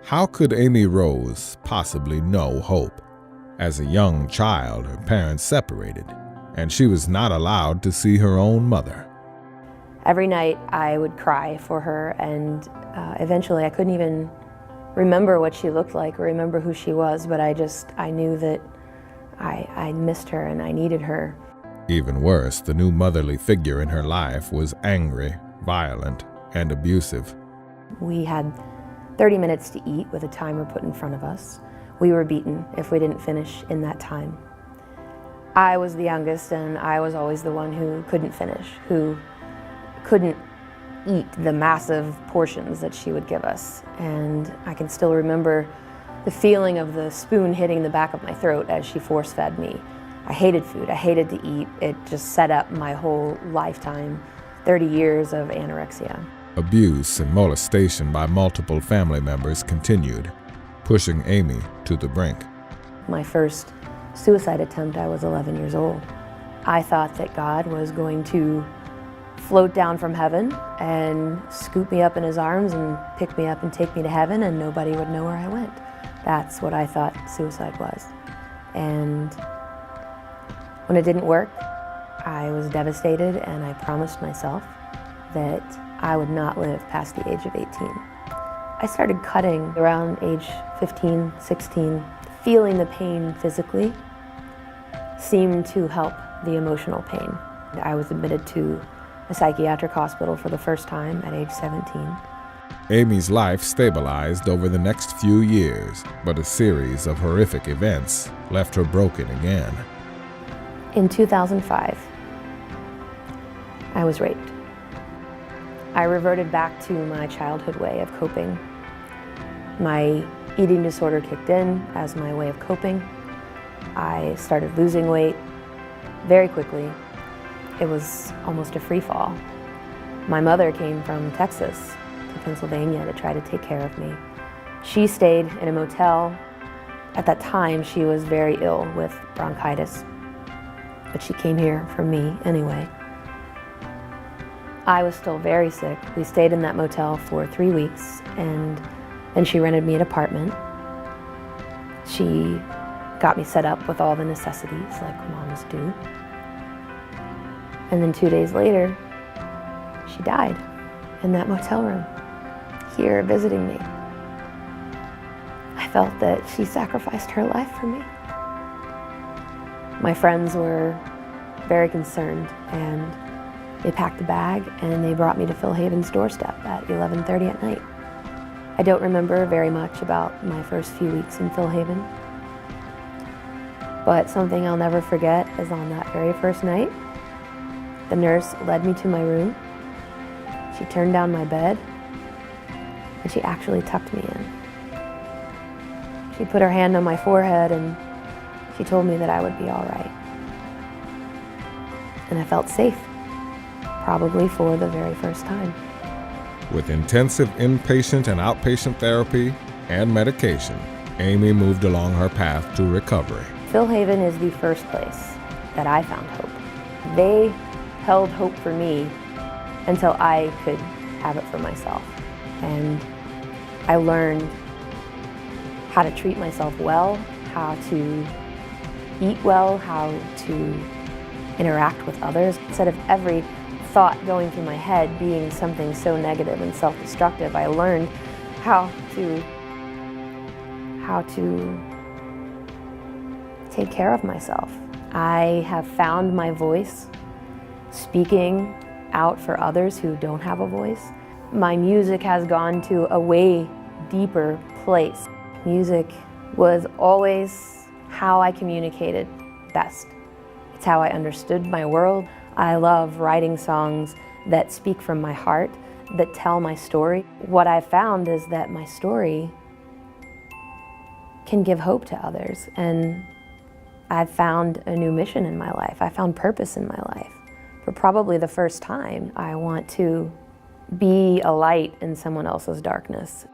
How could Amy Rose possibly know hope? As a young child, her parents separated, and she was not allowed to see her own mother. Every night I would cry for her, and eventually I couldn't even remember what she looked like or remember who she was, but I knew that I missed her and I needed her. Even worse, the new motherly figure in her life was angry, violent, and abusive. We had 30 minutes to eat with a timer put in front of us. We were beaten if we didn't finish in that time. I was the youngest, and I was always the one who couldn't finish, who couldn't eat the massive portions that she would give us. And I can still remember the feeling of the spoon hitting the back of my throat as she force-fed me. I hated food, I hated to eat. It just set up my whole lifetime, 30 years of anorexia. Abuse and molestation by multiple family members continued, pushing Amy to the brink. My first suicide attempt, I was 11 years old. I thought that God was going to float down from heaven and scoop me up in his arms and pick me up and take me to heaven, and nobody would know where I went. That's what I thought suicide was. And when it didn't work, I was devastated, and I promised myself that I would not live past the age of 18. I started cutting around age 15, 16. Feeling the pain physically seemed to help the emotional pain. I was admitted to a psychiatric hospital for the first time at age 17. Amy's life stabilized over the next few years, but a series of horrific events left her broken again. In 2005, I was raped. I reverted back to my childhood way of coping. My eating disorder kicked in as my way of coping. I started losing weight very quickly. It was almost a free fall. My mother came from Texas to Pennsylvania to try to take care of me. She stayed in a motel. At that time, she was very ill with bronchitis, but she came here for me anyway. I was still very sick. We stayed in that motel for 3 weeks, and then she rented me an apartment. She got me set up with all the necessities like moms do. And then 2 days later, she died in that motel room, here visiting me. I felt that she sacrificed her life for me. My friends were very concerned, and they packed a bag and they brought me to Philhaven's doorstep at 11:30 at night. I don't remember very much about my first few weeks in Philhaven, but something I'll never forget is on that very first night, the nurse led me to my room. She turned down my bed, and she actually tucked me in. She put her hand on my forehead, and she told me that I would be all right. And I felt safe, probably for the very first time. With intensive inpatient and outpatient therapy and medication, Amy moved along her path to recovery. Philhaven is the first place that I found hope. They held hope for me until I could have it for myself. And I learned how to treat myself well, how to eat well, how to interact with others. Instead of every thought going through my head being something so negative and self-destructive, I learned how to take care of myself. I have found my voice speaking out for others who don't have a voice. My music has gone to a way deeper place. Music was always how I communicated best. It's how I understood my world. I love writing songs that speak from my heart, that tell my story. What I've found is that my story can give hope to others, and I've found a new mission in my life. I found purpose in my life. For probably the first time, I want to be a light in someone else's darkness.